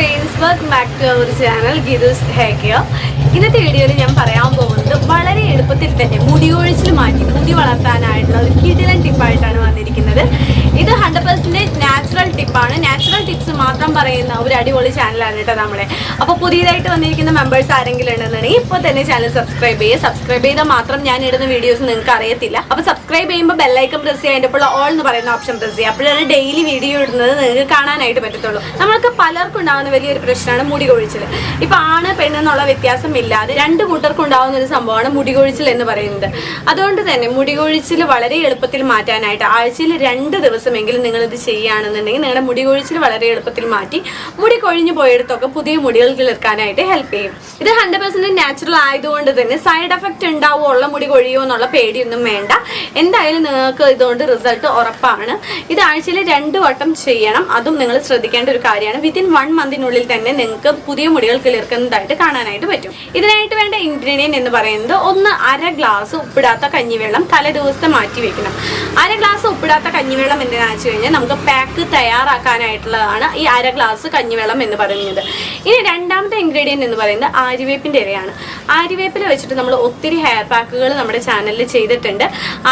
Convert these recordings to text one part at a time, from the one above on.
friends, welcome back to our channel Gidus Hair Care. ഇന്നത്തെ വീഡിയോയിൽ ഞാൻ പറയാൻ പോകുന്നത് വളരെ എളുപ്പത്തിൽ തന്നെ മുടി കൊഴിച്ചിൽ മാറ്റി മുടി വളർത്താനായിട്ടുള്ള ഒരു കിടിലൻ ടിപ്പായിട്ടാണ് വന്നിരിക്കുന്നത്. ഇത് 100% നാച്ചുറൽ ടിപ്പാണ്. നാച്ചുറൽ ടിപ്സ് മാത്രം പറയുന്ന ഒരു അടിപൊളി ചാനലാണ് കേട്ടോ നമ്മളെ. അപ്പോൾ പുതിയതായിട്ട് വന്നിരിക്കുന്ന മെമ്പേഴ്സ് ആരെങ്കിലും ഉണ്ടെന്നുണ്ടെങ്കിൽ ഇപ്പോൾ തന്നെ ചാനൽ സബ്സ്ക്രൈബ് ചെയ്യുക. സബ്സ്ക്രൈബ് ചെയ്താൽ മാത്രം ഞാൻ ഇടുന്ന വീഡിയോസ് നിങ്ങൾക്ക് അറിയത്തില്ല. അപ്പോൾ സബ്സ്ക്രൈബ് ചെയ്യുമ്പോൾ ബെല്ലൈക്കൺ പ്രസ് ചെയ്യുക, അതിൻ്റെ ഇപ്പോൾ ഓൾ എന്ന് പറയുന്ന ഓപ്ഷൻ പ്രസ് ചെയ്യുക. അപ്പോഴാണ് ഡെയിലി വീഡിയോ ഇടുന്നത് നിങ്ങൾക്ക് കാണാനായിട്ട് പറ്റത്തുള്ളൂ. നമ്മൾക്ക് പലർക്കും ഉണ്ടാകുന്ന വലിയൊരു പ്രശ്നമാണ് മുടി കൊഴിച്ചിൽ. ഇപ്പോൾ ആണ് പെണ്ണെന്നുള്ള വ്യത്യാസം ഇല്ലാതെ രണ്ട് കൂട്ടർക്കും ഉണ്ടാകുന്ന ഒരു സംഭവമാണ് മുടി കൊഴിച്ചിൽ എന്ന് പറയുന്നത്. അതുകൊണ്ട് തന്നെ മുടി കൊഴിച്ചിൽ വളരെ എളുപ്പത്തിൽ മാറ്റാനായിട്ട് ആഴ്ചയിൽ 2 ദിവസമെങ്കിലും നിങ്ങൾ ഇത് ചെയ്യുകയാണെന്നുണ്ടെങ്കിൽ നിങ്ങളുടെ മുടി കൊഴിച്ചിൽ വളരെ എളുപ്പത്തിൽ മാറ്റി മുടി കൊഴിഞ്ഞു പോയെടുത്തൊക്കെ പുതിയ മുടികൾ കിളിർക്കാനായിട്ട് ഹെൽപ്പ് ചെയ്യും. ഇത് 100% നാച്ചുറൽ ആയതുകൊണ്ട് തന്നെ സൈഡ് എഫക്റ്റ് ഉണ്ടാവുമോ, മുടി കൊഴിയോ എന്നുള്ള പേടിയൊന്നും വേണ്ട. എന്തായാലും നിങ്ങൾക്ക് ഇതുകൊണ്ട് റിസൾട്ട് ഉറപ്പാണ്. ഇത് ആഴ്ചയിൽ 2 വട്ടം ചെയ്യണം. അതും നിങ്ങൾ ശ്രദ്ധിക്കേണ്ട ഒരു കാര്യമാണ്. വിത്തിൻ 1 മന്തിനുള്ളിൽ തന്നെ നിങ്ങൾക്ക് പുതിയ മുടികൾ കിളിർക്കുന്നതായിട്ട് കാണാനായിട്ട് പറ്റും. ഇതിനായിട്ട് വേണ്ട ഇൻഗ്രീഡിയൻറ്റ് എന്ന് പറയുന്നത് 1/2 ഗ്ലാസ് ഉപ്പിടാത്ത കഞ്ഞിവെള്ളം തലേ ദിവസത്തെ മാറ്റി വെക്കണം. 1/2 ഗ്ലാസ് ഉപ്പിടാത്ത കഞ്ഞിവെള്ളം എന്തിനാണെന്ന് വെച്ച് കഴിഞ്ഞാൽ നമുക്ക് പാക്ക് തയ്യാറാക്കാനായിട്ടുള്ളതാണ് ഈ 1/2 ഗ്ലാസ് കഞ്ഞിവെള്ളം എന്ന് പറയുന്നത്. ഇനി രണ്ടാമത്തെ ഇൻഗ്രീഡിയൻറ്റ് എന്ന് പറയുന്നത് ആര്യവേപ്പിൻ്റെ ഇലയാണ്. ആര്യവേപ്പില വെച്ചിട്ട് നമ്മൾ ഒത്തിരി ഹെയർ പാക്കുകൾ നമ്മുടെ ചാനലിൽ ചെയ്തിട്ടുണ്ട്.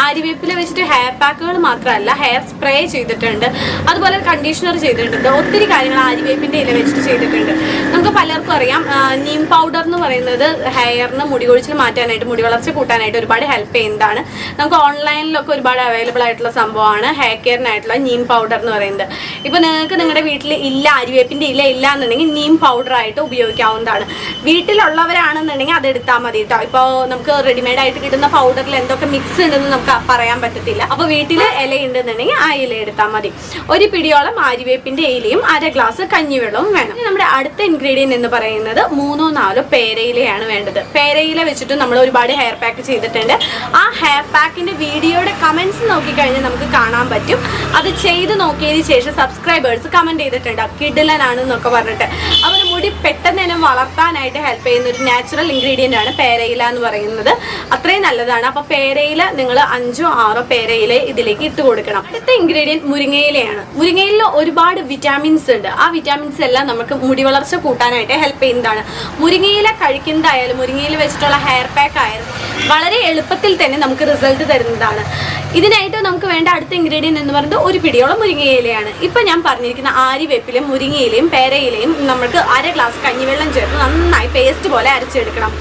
ആര്യവേപ്പില വെച്ചിട്ട് ഹെയർ പാക്കുകൾ മാത്രമല്ല, ഹെയർ സ്പ്രേ ചെയ്തിട്ടുണ്ട്, അതുപോലെ കണ്ടീഷണർ ചെയ്തിട്ടുണ്ട്. ഒത്തിരി കാര്യങ്ങൾ ആര്യവേപ്പിൻ്റെ ഇല വെച്ചിട്ട് ചെയ്തിട്ടുണ്ട്. നമുക്ക് പലർക്കും അറിയാം, നീം പൗഡർ എന്ന് പറയുന്നത് ഹെയറിന് മുടി കൊഴിച്ചിൽ മാറ്റാനായിട്ട്, മുടി വളർച്ച കൂട്ടാനായിട്ട് ഒരുപാട് ഹെൽപ്പ് ചെയ്യുന്നതാണ്. നമുക്ക് ഓൺലൈനിലൊക്കെ ഒരുപാട് അവൈലബിൾ ആയിട്ടുള്ള സംഭവമാണ് ഹെയർ കെയറിനായിട്ടുള്ള നീം പൗഡർ എന്ന് പറയുന്നത്. ഇപ്പോൾ നിങ്ങൾക്ക് നിങ്ങളുടെ വീട്ടിൽ ഇല്ല, ആര്യവേപ്പിൻ്റെ ഇല ഇല്ല എന്നുണ്ടെങ്കിൽ നീം പൗഡർ ആയിട്ട് ഉപയോഗിക്കാവുന്നതാണ്. വീട്ടിലുള്ളവരാണെന്നുണ്ടെങ്കിൽ അതെടുത്താൽ മതി കേട്ടോ. ഇപ്പോൾ നമുക്ക് റെഡിമെയ്ഡ് ആയിട്ട് കിട്ടുന്ന പൗഡറിൽ എന്തൊക്കെ മിക്സ് ഉണ്ടെന്ന് നമുക്ക് പറയാൻ പറ്റത്തില്ല. അപ്പോൾ വീട്ടിൽ ഇല ഉണ്ടെന്നുണ്ടെങ്കിൽ ആ ഇല എടുത്താൽ മതി. ഒരു പിടിയോളം ആര്യവേപ്പിൻ്റെ ഇലയും 1/2 ഗ്ലാസ് കഞ്ഞിവെള്ളവും വേണം. നമ്മുടെ അടുത്ത ഇൻഗ്രീഡിയൻറ്റ് എന്ന് പറയുന്നത് 3-4 പേരയിലയാണ് വേണ്ടത്. പേരയില വെച്ചിട്ട് നമ്മൾ ഒരുപാട് ഹെയർ പാക്ക് ചെയ്തിട്ടുണ്ട്. ആ ഹെയർ പാക്കിൻ്റെ വീഡിയോയുടെ കമൻറ്റ്സ് നോക്കിക്കഴിഞ്ഞാൽ നമുക്ക് കാണാൻ പറ്റും. അത് ചെയ്ത് നോക്കിയതിന് ശേഷം സബ്സ്ക്രൈബേഴ്സ് കമൻറ്റ് ചെയ്തിട്ടുണ്ട് കിടിലനാണെന്നൊക്കെ പറഞ്ഞിട്ട്. അവർ മുടി പെട്ടെന്ന് തന്നെ വളർത്താനായിട്ട് ഹെൽപ്പ് ചെയ്യുന്ന ഒരു നാച്ചുറൽ ഇൻഗ്രീഡിയൻ്റ് ആണ് പേരയില എന്ന് പറയുന്നത്. അത്രയും നല്ലതാണ്. അപ്പോൾ പേരയില നിങ്ങൾ 5-6 പേരയില ഇതിലേക്ക് ഇട്ട് കൊടുക്കണം. അടുത്ത ഇൻഗ്രീഡിയൻറ്റ് മുരിങ്ങയിലയാണ്. മുരിങ്ങയില ഒരുപാട് വിറ്റാമിൻസ് ഉണ്ട്. ആ വിറ്റാമിൻസ് എല്ലാം നമുക്ക് മുടി വളർച്ച കൂട്ടാനായിട്ട് ഹെൽപ്പ് ചെയ്യുന്നതാണ്. മുരിങ്ങയില കഴിക്കുന്നതായാലും മുരിങ്ങയില വെച്ചിട്ടുള്ള ഹെയർ പാക്ക് ആയാലും വളരെ എളുപ്പത്തിൽ തന്നെ നമുക്ക് റിസൾട്ട് തരുന്നതാണ്. ഇതിനായിട്ട് നമുക്ക് വേണ്ട അടുത്ത ഇൻഗ്രീഡിയൻറ്റ് എന്ന് പറയുന്നത് ഒരു പിടിയോളം മുരിങ്ങയിലയാണ്. ഇപ്പം ഞാൻ പറഞ്ഞിരിക്കുന്ന ആര്യവേപ്പിലും മുരിങ്ങയിലയും പേരയിലയും നമുക്ക് 1/2 ഗ്ലാസ് കഞ്ഞിവെള്ളം ചേർത്ത് നന്നായി പേസ്റ്റ് പോലെ അരച്ചെടുക്കണം.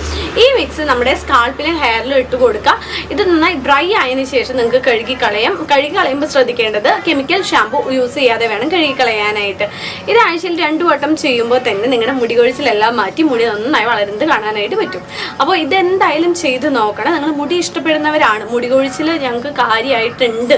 ഈ മിക്സ് നമ്മുടെ സ്കാൾപ്പിലും ഹെയറിലും ഇട്ട് കൊടുക്കുക. ഇത് നന്നായി ഡ്രൈ ആയതിനു ശേഷം നിങ്ങൾക്ക് കഴുകി കളയുമ്പോൾ ശ്രദ്ധിക്കേണ്ടത് കെമിക്കൽ ഷാമ്പു യൂസ് ചെയ്യാതെ വേണം കഴുകി കളയാനായിട്ട്. ഇത് ആഴ്ചയിൽ 2 വട്ടം ചെയ്യുമ്പോൾ തന്നെ നിങ്ങളുടെ മുടി കൊഴിച്ചിലെല്ലാം മാറ്റി മുടി നന്നായി വളരുന്നത് കാണാനായിട്ട് പറ്റും. അപ്പോൾ ഇതെന്തായാലും ചെയ്ത് നോക്കണം. നിങ്ങൾ മുടി ഇഷ്ടപ്പെടുന്നവരാണ്, മുടി കൊഴിച്ചിൽ ഞങ്ങൾക്ക് കാര്യമായിട്ടുണ്ട്,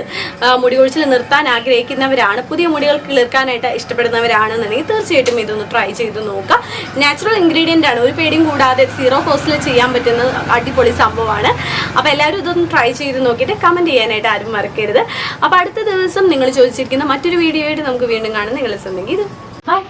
മുടി കൊഴിച്ചിൽ നിർത്താൻ ആഗ്രഹിക്കുന്നവരാണ്, പുതിയ മുടികൾ കിളിർക്കാനായിട്ട് ഇഷ്ടപ്പെടുന്നവരാണെന്നുണ്ടെങ്കിൽ തീർച്ചയായിട്ടും ഇതൊന്ന് ട്രൈ ചെയ്ത് നോക്കുക. നാച്ചുറൽ ഇൻഗ്രീഡിയൻ്റ് ആണ്. ഒരു പേടിയും കൂടാതെ 0 കോസ്റ്റിൽ ചെയ്യാൻ പറ്റുന്ന അടിപൊളി സംഭവമാണ്. അപ്പോൾ എല്ലാവരും ഇതൊന്ന് ട്രൈ ചെയ്ത് നോക്കിയിട്ട് കമൻറ്റ് ചെയ്യാനായിട്ട് ആരും മറക്കരുത്. അപ്പോൾ അടുത്ത ദിവസം നിങ്ങൾ ചോദിച്ചിരിക്കുന്ന മറ്റൊരു വീഡിയോ ആയിട്ട് നമുക്ക് വീണ്ടും കാണാം. നിങ്ങൾ ശ്രമിക്കുക. ഇത് ബൈ.